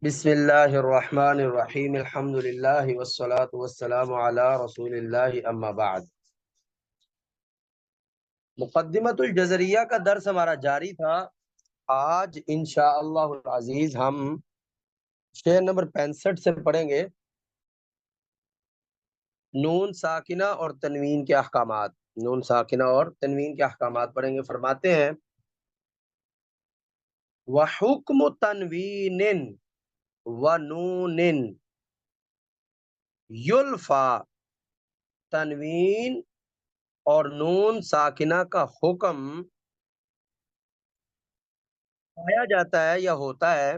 بسم اللہ الرحمن الرحیم الحمد للہ والصلاة والسلام علی رسول اللہ اما بعد۔ مقدمۃ الجزریہ کا درس ہمارا جاری تھا۔ آج انشاءاللہ العزیز ہم شعر نمبر 65 سے پڑھیں گے نون ساکنہ اور تنوین کے احکامات۔ نون ساکنہ اور تنوین کے احکامات پڑھیں گے۔ فرماتے ہیں وَحُکْمُ تنوین وَنُونٍ یلفا، تنوین اور نون ساکنہ کا حکم پایا جاتا ہے یا ہوتا ہے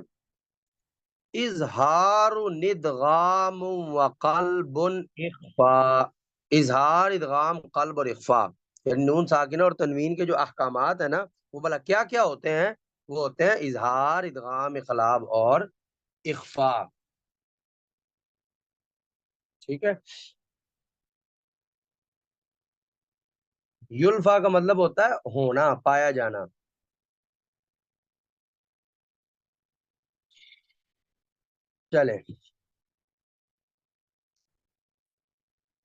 اظہار ندغام و قلب اخفاء۔ اظہار، ادغام، قلب اور اخفاء، یعنی نون ساکنہ اور تنوین کے جو احکامات ہیں نا، وہ بلا کیا کیا ہوتے ہیں؟ وہ ہوتے ہیں اظہار، ادغام، اقلاب اور اخفاء۔ ٹھیک ہے۔ یلفا کا مطلب ہوتا ہے ہونا، پایا جانا۔ چلے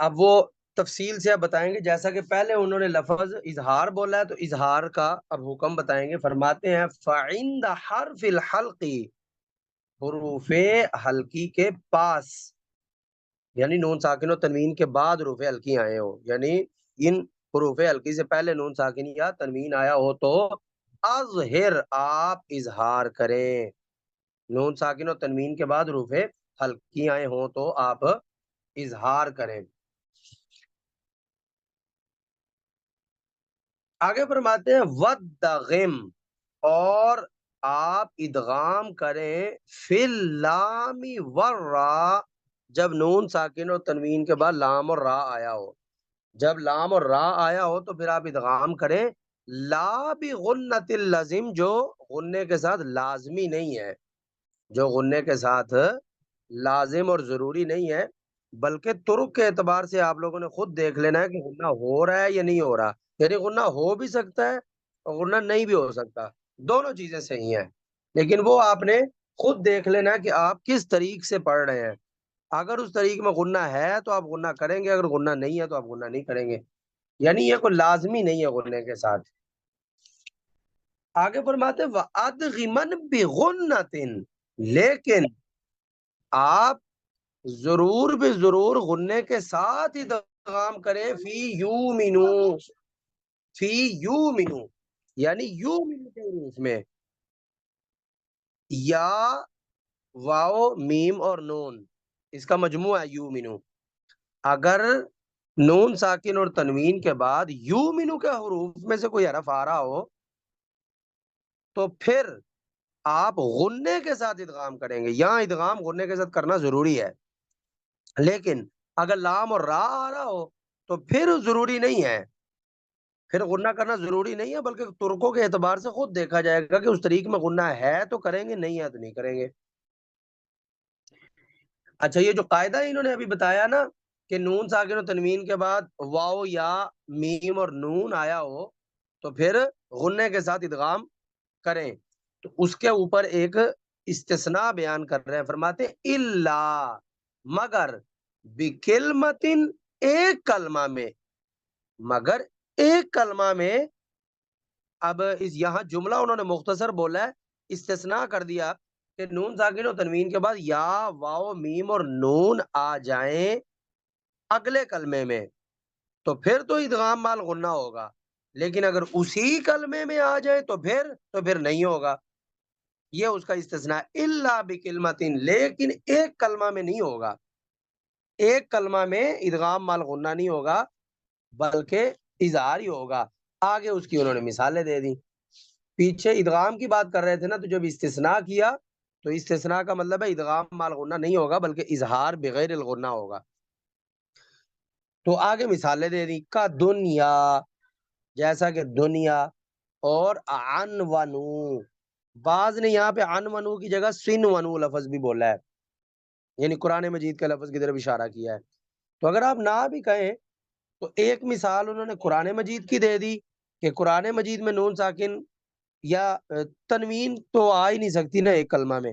اب وہ تفصیل سے اب بتائیں گے، جیسا کہ پہلے انہوں نے لفظ اظہار بولا ہے تو اظہار کا اب حکم بتائیں گے۔ فرماتے ہیں فَعِندَ حرف الحلق، حروف حلقی کے پاس، یعنی نون ساکن و تنوین کے بعد حروف حلقی آئے ہو، یعنی ان حروف حلقی سے پہلے نون ساکن یا تنوین آیا ہو تو اظہر، آپ اظہار کریں۔ نون ساکن و تنوین کے بعد حروف حلقی آئے ہوں تو آپ اظہار کریں۔ آگے فرماتے ہیں وَدَّغِمْ، اور آپ ادغام کریں فی اللام والراء، جب نون ساکن اور تنوین کے بعد لام اور را آیا ہو۔ جب لام اور را آیا ہو تو پھر آپ ادغام کریں لا بغنۃ اللازم، جو غنے کے ساتھ لازمی نہیں ہے، جو غنے کے ساتھ لازم اور ضروری نہیں ہے، بلکہ ترک کے اعتبار سے آپ لوگوں نے خود دیکھ لینا ہے کہ غنہ ہو رہا ہے یا نہیں ہو رہا، یعنی غنہ ہو بھی سکتا ہے اور غنہ نہیں بھی ہو سکتا، دونوں چیزیں صحیح ہیں، لیکن وہ آپ نے خود دیکھ لینا ہے کہ آپ کس طریق سے پڑھ رہے ہیں۔ اگر اس طریق میں غنہ ہے تو آپ غنہ کریں گے، اگر غنہ نہیں ہے تو آپ غنہ نہیں کریں گے، یعنی یہ کوئی لازمی نہیں ہے غنے کے ساتھ۔ آگے فرماتے وَأَدْغِمًا بِغُنَّةٍ، لیکن آپ ضرور بھی ضرور غنے کے ساتھ ادغام کریں فی یومنو، فی یومنو، یعنی یومنو کے حروف میں، یا واو میم اور نون، اس کا مجموعہ ہے یومنو۔ اگر نون ساکن اور تنوین کے بعد یومنو کے حروف میں سے کوئی حرف آ رہا ہو تو پھر آپ غنے کے ساتھ ادغام کریں گے، یہاں ادغام غنے کے ساتھ کرنا ضروری ہے، لیکن اگر لام اور را آ رہا ہو تو پھر ضروری نہیں ہے، پھر غنہ کرنا ضروری نہیں ہے، بلکہ ترکوں کے اعتبار سے خود دیکھا جائے گا کہ اس طریق میں غنہ ہے تو کریں گے، نہیں ہے تو نہیں کریں گے۔ اچھا، یہ جو قاعدہ انہوں نے ابھی بتایا نا کہ نون ساکن و تنوین کے بعد واو یا میم اور نون آیا ہو تو پھر غنے کے ساتھ ادغام کریں، تو اس کے اوپر ایک استثناء بیان کر رہے ہیں۔ فرماتے الا، مگر بکلمتن، ایک کلمہ میں، مگر ایک کلمہ میں۔ اب اس یہاں جملہ انہوں نے مختصر بولا ہے، استثناء کر دیا کہ نون ساکن و تنوین کے بعد یا واو میم اور نون آ جائیں اگلے کلمے میں تو پھر تو ادغام مال غنہ ہوگا، لیکن اگر اسی کلمے میں آ جائے تو پھر نہیں ہوگا۔ یہ اس کا استثناء الا بکلمتن، لیکن ایک کلمہ میں نہیں ہوگا، ایک کلمہ میں ادغام مال غنہ نہیں ہوگا بلکہ اظہار ہی ہوگا۔ آگے اس کی انہوں نے مثالیں دے دی۔ پیچھے ادغام کی بات کر رہے تھے نا، تو جب استثناء کیا تو استثناء کا مطلب ہے ادغام مال غنہ نہیں ہوگا بلکہ اظہار بغیر الغنہ ہوگا۔ تو آگے مثالیں دے دی کا دنیا، جیسا کہ دنیا، اور عنونو، بعض نے یہاں پہ عنونو کی جگہ سنونو لفظ بھی بولا ہے، یعنی قرآن مجید کے لفظ کی طرف اشارہ کیا ہے۔ تو اگر آپ نہ بھی کہیں تو ایک مثال انہوں نے قرآن مجید کی دے دی کہ قرآن مجید میں نون ساکن یا تنوین تو آ ہی نہیں سکتی نا ایک کلمہ میں،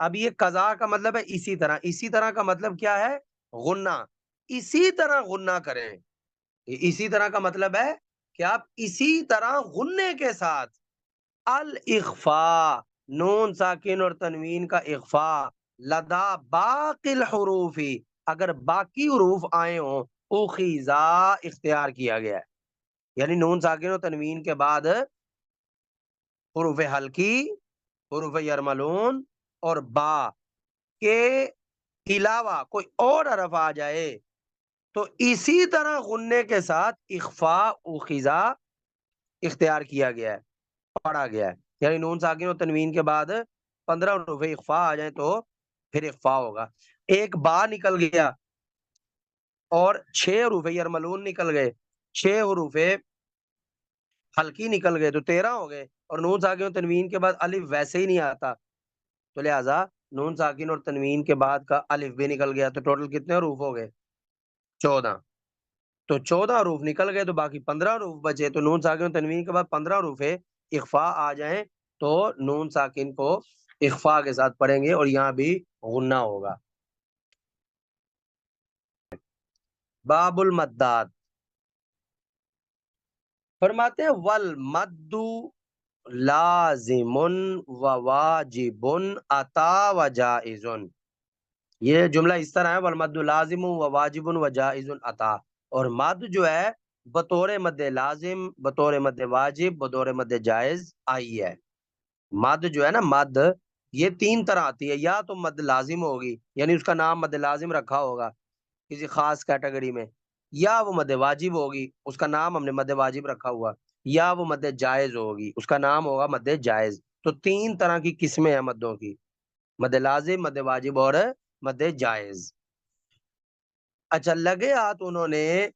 اب یہ قضا کا مطلب ہے اسی طرح کا مطلب کیا ہے؟ غنہ، اسی طرح غنہ کریں، اسی طرح کا مطلب ہے کہ آپ اسی طرح غنے کے ساتھ الاخفاء، نون ساکن اور تنوین کا اخفاء، لدا باقی الحروف، اگر باقی حروف آئے ہوں، اخیزا، اختیار کیا گیا ہے، یعنی نون ساکن اور تنوین کے بعد حروف حلقی، حروف یرملون اور با کے علاوہ کوئی اور حرف آ جائے تو اسی طرح غنے کے ساتھ اخفاء اخیزا اختیار کیا گیا ہے، پڑھا گیا ہے، یعنی نون ساکن اور تنوین کے بعد 15 حروف اخفاء آ جائیں تو پھر اخفاء ہوگا۔ ایک با نکل گیا اور 6 حروف یرملون نکل گئے، 6 حروف حلقی نکل گئے تو 13 ہو گئے، اور نون ساکن اور تنوین کے بعد الف ویسے ہی نہیں آتا، تو لہذا نون ساکن اور تنوین کے بعد کا الف بھی نکل گیا، تو ٹوٹل کتنے حروف ہو گئے؟ 14۔ تو 14 حروف نکل گئے تو باقی 15 حروف بچے، تو نون ساکن اور تنوین کے بعد 15 حروف اخفاء آ جائیں تو نون ساکن کو اخفاء کے ساتھ پڑھیں گے اور یہاں بھی غنہ ہوگا۔ باب المدات، فرماتے ہیں والمد لازم و واجب عطا و جائز، یہ جملہ اس طرح ہے، والمد لازم و واجب و جائز عطا، اور مد جو ہے بطور مد لازم، بطور مد واجب، بطور مد جائز آئی ہے۔ مد جو ہے نا، مد یہ 3 طرح آتی ہے، یا تو مد لازم ہوگی، یعنی اس کا نام مد لازم رکھا ہوگا کسی خاص کیٹیگری میں، یا وہ مد واجب ہوگی، اس کا نام ہم نے مد واجب رکھا ہوا، یا وہ مد جائز ہوگی، اس کا نام ہوگا مد جائز۔ تو 3 طرح کی قسمیں ہیں مدوں کی، مد لازم، مد واجب اور مد جائز۔ اچھا، لگے ہاتھ انہوں نے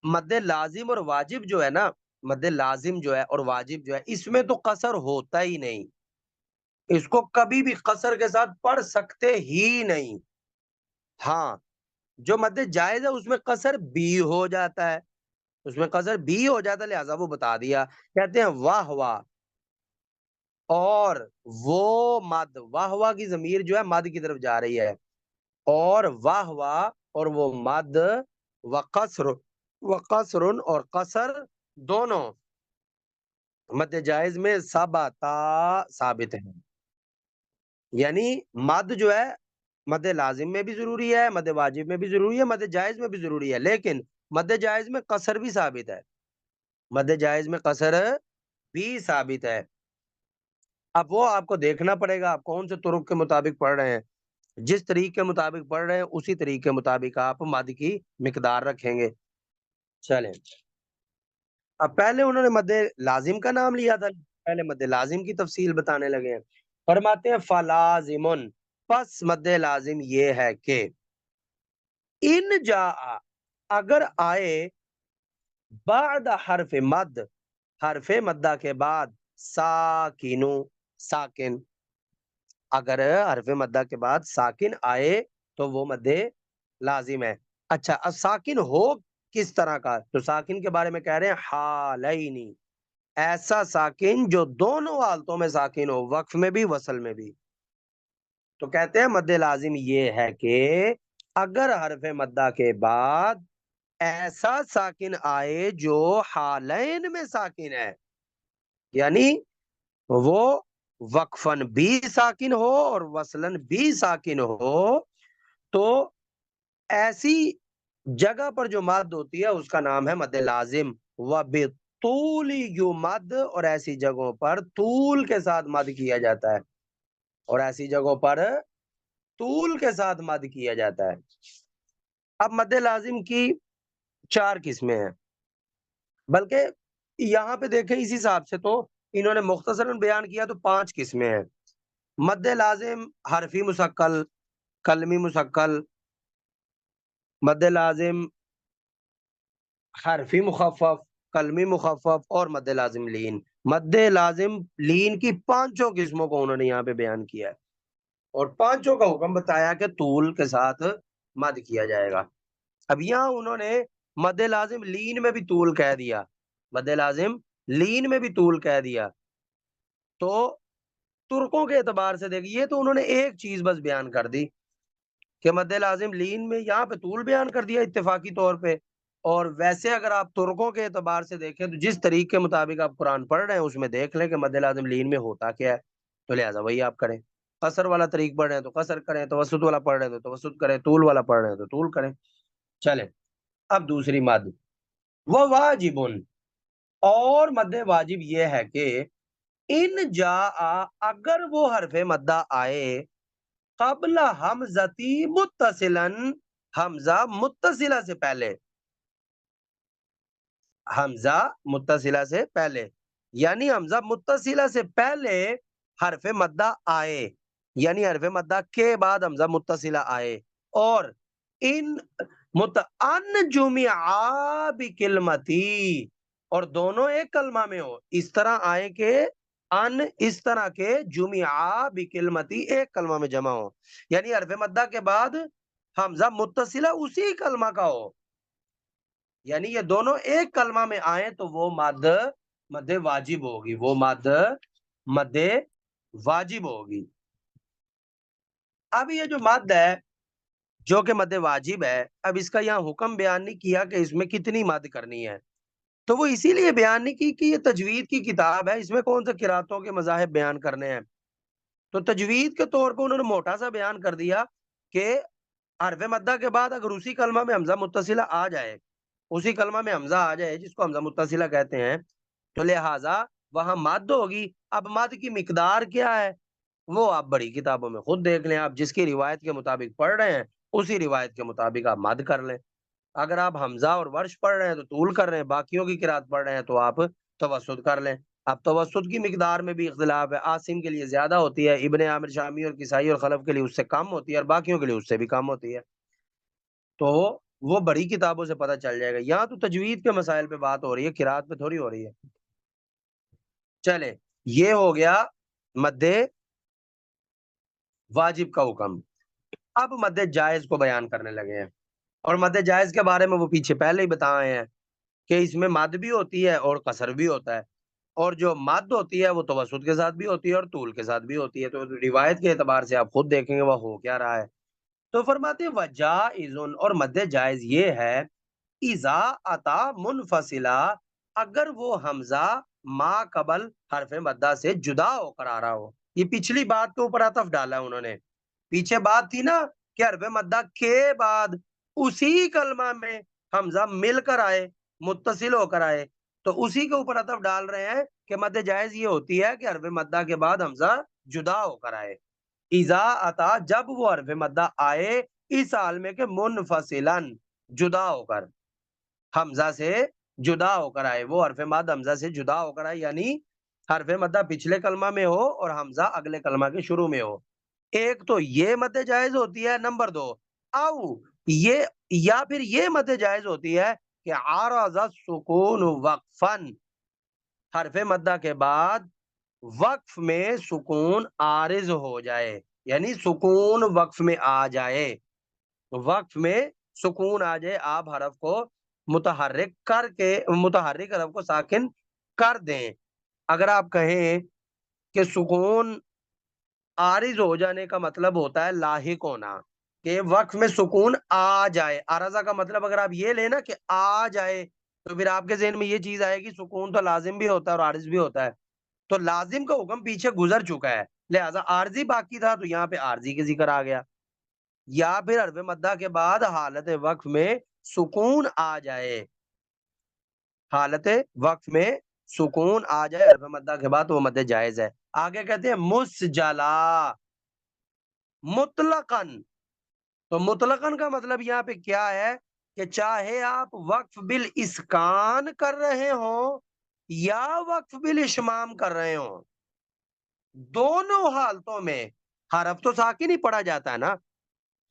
مد لازم اور واجب جو ہے نا، مد لازم جو ہے اور واجب جو ہے، اس میں تو قصر ہوتا ہی نہیں، اس کو کبھی بھی قصر کے ساتھ پڑھ سکتے ہی نہیں۔ ہاں، جو مد جائز ہے اس میں قصر بھی ہو جاتا ہے، اس میں قصر بھی ہو جاتا ہے، لہذا وہ بتا دیا، کہتے ہیں واہ واہ، اور وہ مد، واہ واہ کی ضمیر جو ہے مد کی طرف جا رہی ہے، اور واہ واہ اور وہ مد وقصر اور قصر دونوں مد جائز میں ثابت ہیں، یعنی مد جو ہے مد لازم میں بھی ضروری ہے، مد واجب میں بھی ضروری ہے، مد جائز میں بھی ضروری ہے، لیکن مد جائز میں قصر بھی ثابت ہے، مد جائز میں قصر بھی ثابت ہے۔ اب وہ آپ کو دیکھنا پڑے گا آپ کون سے طرق کے مطابق پڑھ رہے ہیں، جس طریقے کے مطابق پڑھ رہے ہیں اسی طریقے کے مطابق آپ مد کی مقدار رکھیں گے۔ چلیں، اب پہلے انہوں نے مد لازم کا نام لیا تھا، پہلے مد لازم کی تفصیل بتانے لگے ہیں۔ فرماتے ہیں فلازمن، پس مد لازم یہ ہے کہ ان جا، اگر آئے بعد حرف مد، حرف مدہ کے بعد ساکنو، ساکن، اگر حرف مدہ کے بعد ساکن آئے تو وہ مد لازم ہے۔ اچھا، اب ساکن ہو کس طرح کا، تو ساکن کے بارے میں کہہ رہے ہیں حالینی، ایسا ساکن جو دونوں حالتوں میں ساکن ہو، وقف میں بھی وصل میں بھی۔ تو کہتے ہیں مد لازم یہ ہے کہ اگر حرف مدہ کے بعد ایسا ساکن آئے جو حالین میں ساکن ہے، یعنی وہ وقفن بھی ساکن ہو اور وصلن بھی ساکن ہو، تو ایسی جگہ پر جو مد ہوتی ہے اس کا نام ہے مد لازم۔ وبطول یمد، اور ایسی جگہوں پر طول کے ساتھ مد کیا جاتا ہے، اور ایسی جگہوں پر طول کے ساتھ مد کیا جاتا ہے۔ اب مد لازم کی 4 قسمیں ہیں، بلکہ یہاں پہ دیکھیں اس حساب سے تو انہوں نے مختصراً بیان کیا تو 5 قسمیں ہیں۔ مد لازم حرفی مسکل، کلمی مسکل، مد لازم حرفی مخفف، کلمی مخفف، اور مد لازم لین۔ مد لازم لین کی 5 قسموں کو انہوں نے یہاں پہ بیان کیا ہے، اور 5 کا حکم بتایا کہ طول کے ساتھ مد کیا جائے گا۔ اب یہاں انہوں نے مد لازم لین میں بھی طول کہہ دیا، مد لازم لین میں بھی طول کہہ دیا، تو ترکوں کے اعتبار سے دیکھ، یہ تو انہوں نے ایک چیز بس بیان کر دی کہ مد لازم لین میں یہاں پہ طول بیان کر دیا اتفاقی طور پہ، اور ویسے اگر آپ ترکوں کے اعتبار سے دیکھیں تو جس طریقے کے مطابق آپ قرآن پڑھ رہے ہیں اس میں دیکھ لیں کہ مد لازم لین میں ہوتا کیا ہے، تو لہٰذا وہی آپ کریں۔ قصر والا طریق پڑھ رہے ہیں تو قصر کریں، توسط والا پڑھ رہے ہیں تو توسط کریں، طول والا پڑھ رہے ہیں تو طول کریں۔ چلیں اب دوسری مد، وہ واجب، اور مد واجب یہ ہے کہ ان جا اگر وہ حرف مدہ آئے قبل حمزتی متصلن، حمزہ متصلہ سے پہلے، حمزہ متصلہ سے پہلے، یعنی حمزہ متصلہ سے پہلے حرف مدہ آئے، یعنی حرف مدہ کے بعد حمزہ متصلہ آئے، اور ان ان جمعا بکلمتی، اور دونوں ایک کلمہ میں ہو، اس طرح آئے کہ ان اس طرح کے جمعا بکلمتی ایک کلمہ میں جمع ہو، یعنی حرف مدہ کے بعد حمزہ متصلہ اسی کلمہ کا ہو، یعنی یہ دونوں ایک کلمہ میں آئیں تو وہ مد واجب ہوگی، وہ مد واجب ہوگی۔ اب یہ جو مد ہے جو کہ مد واجب ہے، اب اس کا یہاں حکم بیان نہیں کیا کہ اس میں کتنی مد کرنی ہے، تو وہ اسی لیے بیان نہیں کی کہ یہ تجوید کی کتاب ہے، اس میں کون سے قراتوں کے مذاہب بیان کرنے ہیں، تو تجوید کے طور پہ انہوں نے موٹا سا بیان کر دیا کہ حرف مدہ کے بعد اگر اسی کلمہ میں حمزہ متصلہ آ جائے، اسی کلمہ میں حمزہ آ جائے جس کو حمزہ متصلہ کہتے ہیں، تو لہٰذا وہاں مد ہوگی۔ اب مد کی مقدار کیا ہے وہ آپ بڑی کتابوں میں خود دیکھ لیں، آپ جس کی روایت کے مطابق پڑھ رہے ہیں اسی روایت کے مطابق آپ مد کر لیں۔ اگر آپ حمزہ اور ورش پڑھ رہے ہیں تو طول کر رہے ہیں، باقیوں کی قرات پڑھ رہے ہیں تو آپ توسط کر لیں۔ اب توسط کی مقدار میں بھی اختلاف ہے، عاصم کے لیے زیادہ ہوتی ہے، ابن عامر شامی اور کسائی اور خلف کے لیے اس سے کم ہوتی ہے، اور باقیوں کے لیے اس سے بھی کم ہوتی ہے، تو وہ بڑی کتابوں سے پتہ چل جائے گا۔ یہاں تو تجوید کے مسائل پہ بات ہو رہی ہے، قرات پہ تھوڑی ہو رہی ہے۔ چلے یہ ہو گیا مد واجب کا حکم۔ اب مد جائز کو بیان کرنے لگے ہیں، اور مد جائز کے بارے میں وہ پیچھے پہلے ہی بتائے ہیں کہ اس میں مد بھی ہوتی ہے اور قصر بھی ہوتا ہے، اور جو مد ہوتی ہے وہ توسط کے ساتھ بھی ہوتی ہے اور طول کے ساتھ بھی ہوتی ہے، تو روایت کے اعتبار سے آپ خود دیکھیں گے وہ ہو کیا رہا ہے۔ تو فرماتے ہیں وجائز، اور مد جائز یہ ہے اذا اتا منفصلہ، اگر وہ حمزہ ما قبل حرف مدہ سے جدا ہو کر آ رہا ہو۔ یہ پچھلی بات کے اوپر عطف ڈالا ہے انہوں نے، پیچھے بات تھی نا کہ حرف مدہ کے بعد اسی کلمہ میں حمزہ مل کر آئے، متصل ہو کر آئے، تو اسی کے اوپر عطف ڈال رہے ہیں کہ مد جائز یہ ہوتی ہے کہ حرف مدہ کے بعد حمزہ جدا ہو کر آئے، اذا اتا جب وہ حرف مدہ آئے، اس حال میں کہ منفصلن جدا ہو کر، حمزہ سے جدا ہو کر آئے، وہ حرف مد حمزہ سے جدا ہو کر آئے، یعنی حرف مدہ پچھلے کلمہ میں ہو اور حمزہ اگلے کلمہ کے شروع میں ہو۔ ایک تو یہ مد جائز ہوتی ہے، نمبر دو او یہ، یا پھر یہ مد جائز ہوتی ہے کہ عارض السکون وقفن، حرف مدہ کے بعد وقف میں سکون عارض ہو جائے، یعنی سکون وقف میں آ جائے، وقف میں سکون آ جائے، آپ حرف کو متحرک کر کے متحرک حرف کو ساکن کر دیں۔ اگر آپ کہیں کہ سکون عارض ہو جانے کا مطلب ہوتا ہے لاحق ہونا، کہ وقف میں سکون آ جائے، عارضہ کا مطلب اگر آپ یہ لیں نا کہ آ جائے، تو پھر آپ کے ذہن میں یہ چیز آئے گی سکون تو لازم بھی ہوتا ہے اور عارض بھی ہوتا ہے، تو لازم کا حکم پیچھے گزر چکا ہے، لہذا عارضی باقی تھا تو یہاں پہ عارضی کے ذکر آ گیا، یا پھر حرف مدہ کے بعد حالت وقف میں سکون آ جائے، حالت وقف میں سکون آ جائے حرف مدہ کے بعد وہ مد جائز ہے۔ آگے کہتے ہیں مسجلا مطلقاً، تو مطلقاً کا مطلب یہاں پہ کیا ہے کہ چاہے آپ وقف بالاسکان کر رہے ہوں یا وقف بالاشمام کر رہے ہوں، دونوں حالتوں میں حرف تو ساکن ہی پڑھا جاتا ہے نا،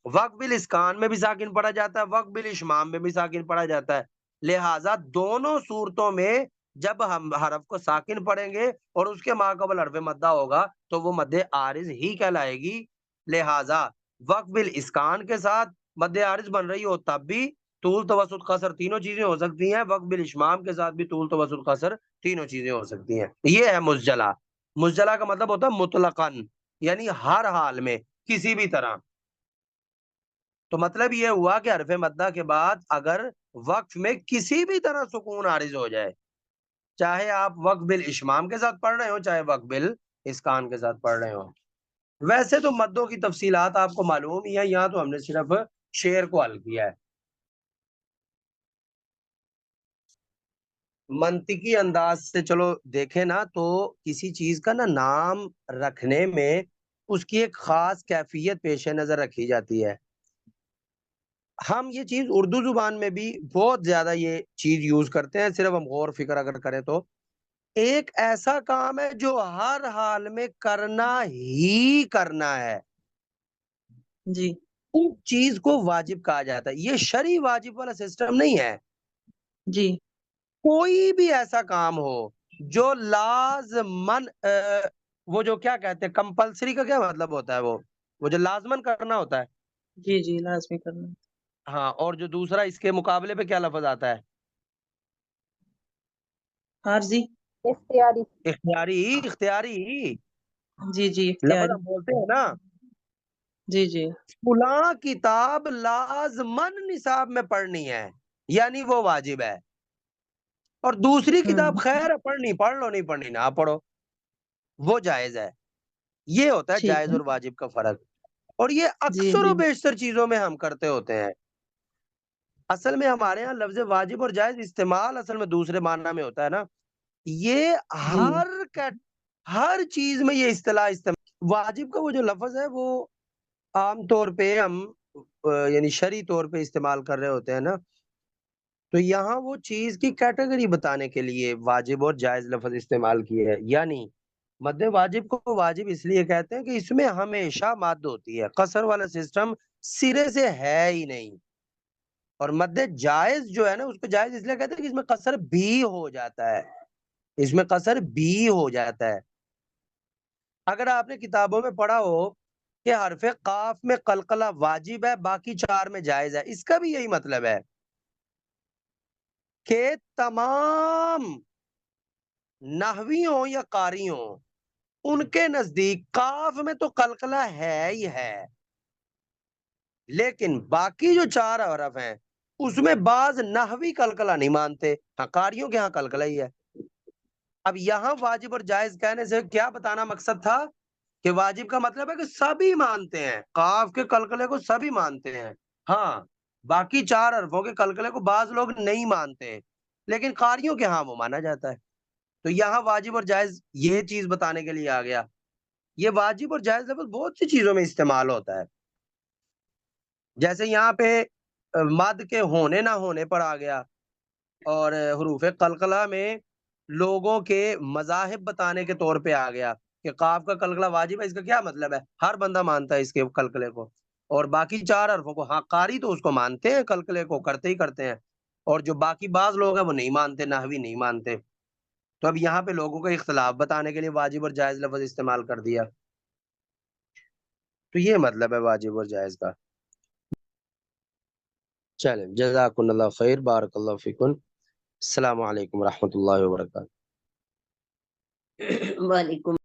وقف بالاسکان میں بھی ساکن پڑھا جاتا ہے، وقف بالاشمام میں بھی ساکن پڑھا جاتا ہے، لہٰذا دونوں صورتوں میں جب ہم حرف کو ساکن پڑھیں گے اور اس کے ماقبل حرف مدہ ہوگا تو وہ مد عارض ہی کہلائے گی، لہٰذا وقف بالاسکان کے ساتھ مد عارض بن رہی ہو تب بھی طول توسط قصر تینوں چیزیں ہو سکتی ہیں، وقف بالاشمام کے ساتھ بھی طول توسط قصر تینوں چیزیں ہو سکتی ہیں، یہ ہے مسجلہ۔ مزدلہ کا مطلب ہوتا ہے مطلقاً، یعنی ہر حال میں، کسی بھی طرح. تو مطلب یہ ہوا کہ حرف مدہ کے بعد اگر وقف میں کسی بھی طرح سکون عارض ہو جائے، چاہے آپ وقف بالاشمام کے ساتھ پڑھ رہے ہو، چاہے وقف بالاسکان کے ساتھ پڑھ رہے ہو. ویسے تو مدوں کی تفصیلات آپ کو معلوم ہی ہے، یہاں تو ہم نے صرف شعر کو حل کیا ہے. منطقی انداز سے چلو دیکھیں نا، تو کسی چیز کا نا نام رکھنے میں اس کی ایک خاص کیفیت پیش نظر رکھی جاتی ہے. ہم یہ چیز اردو زبان میں بھی بہت زیادہ یہ چیز یوز کرتے ہیں، صرف ہم غور فکر اگر کریں تو ایک ایسا کام ہے جو ہر حال میں کرنا ہی کرنا ہے، جی اس چیز کو واجب کہا جاتا ہے. یہ شرعی واجب والا سسٹم نہیں ہے. جی کوئی بھی ایسا کام ہو جو لازمن وہ جو کیا کہتے ہیں کمپلسری کا کیا مطلب ہوتا ہے، وہ جو لازمن کرنا ہوتا ہے. جی جی لازمی کرنا. ہاں، اور جو دوسرا اس کے مقابلے پہ کیا لفظ آتا ہے؟ عارضی. اختیاری. اختیاری جی جی لفظ اختیاری. ہم بولتے ہیں نا، جی جی فلاں کتاب لازمن نصاب میں پڑھنی ہے، یعنی وہ واجب ہے. اور دوسری کتاب خیر ہے پڑھنی پڑھ لو، نہیں پڑھنی نہ پڑھو، وہ جائز ہے. یہ ہوتا ہے ٹھیک جائز ہے. اور واجب کا فرق. اور یہ جی اکثر جی و بیشتر چیزوں میں ہم کرتے ہوتے ہیں. اصل میں ہمارے ہاں لفظ واجب اور جائز استعمال اصل میں دوسرے معنی میں ہوتا ہے نا. یہ جی ہر چیز میں یہ اصطلاح استعمال. واجب کا وہ جو لفظ ہے وہ عام طور پہ ہم یعنی شرعی طور پہ استعمال کر رہے ہوتے ہیں نا، تو یہاں وہ چیز کی کیٹیگری بتانے کے لیے واجب اور جائز لفظ استعمال کیے ہے. یعنی مد واجب کو واجب اس لیے کہتے ہیں کہ اس میں ہمیشہ مد ہوتی ہے، قصر والا سسٹم سرے سے ہے ہی نہیں. اور مد جائز جو ہے نا، اس کو جائز اس لیے کہتے ہیں کہ اس میں قصر بھی ہو جاتا ہے، اس میں قصر بھی ہو جاتا ہے. اگر آپ نے کتابوں میں پڑھا ہو کہ حرف قاف میں قلقلہ واجب ہے، باقی چار میں جائز ہے، اس کا بھی یہی مطلب ہے کہ تمام نحوی ہوں یا قاری ہوں، ان کے نزدیک قاف میں تو قلقلہ ہے ہی ہے، لیکن باقی جو چار حرف ہیں اس میں بعض نحوی قلقلہ نہیں مانتے. ہاں، قاریوں کے ہاں قلقلہ ہی ہے. اب یہاں واجب اور جائز کہنے سے کیا بتانا مقصد تھا کہ واجب کا مطلب ہے کہ سبھی مانتے ہیں، قاف کے قلقلے کو سبھی مانتے ہیں. ہاں، باقی چار حرفوں کے قلقلے کو بعض لوگ نہیں مانتے، لیکن قاریوں کے ہاں وہ مانا جاتا ہے. تو یہاں واجب اور جائز یہ چیز بتانے کے لیے آ گیا. یہ واجب اور جائز لفظ بہت سی چیزوں میں استعمال ہوتا ہے. جیسے یہاں پہ مد کے ہونے نہ ہونے پر آ گیا، اور حروف قلقلہ میں لوگوں کے مذاہب بتانے کے طور پہ آ گیا کہ قاف کا قلقلہ واجب ہے. اس کا کیا مطلب ہے؟ ہر بندہ مانتا ہے اس کے قلقلے کو، اور باقی چار حرفوں کو ہاں قاری تو اس کو مانتے ہیں، قلقلے کو کرتے ہی کرتے ہیں، اور جو باقی بعض لوگ ہیں وہ نہیں مانتے، نحوی نہیں مانتے. تو اب یہاں پہ لوگوں کا اختلاف بتانے کے لیے واجب اور جائز لفظ استعمال کر دیا. تو یہ مطلب ہے واجب اور جائز کا. چلیں، جزاکم اللہ خیر، بارک اللہ فیکم. السلام علیکم ورحمۃ اللہ وبرکاتہ. وعلیکم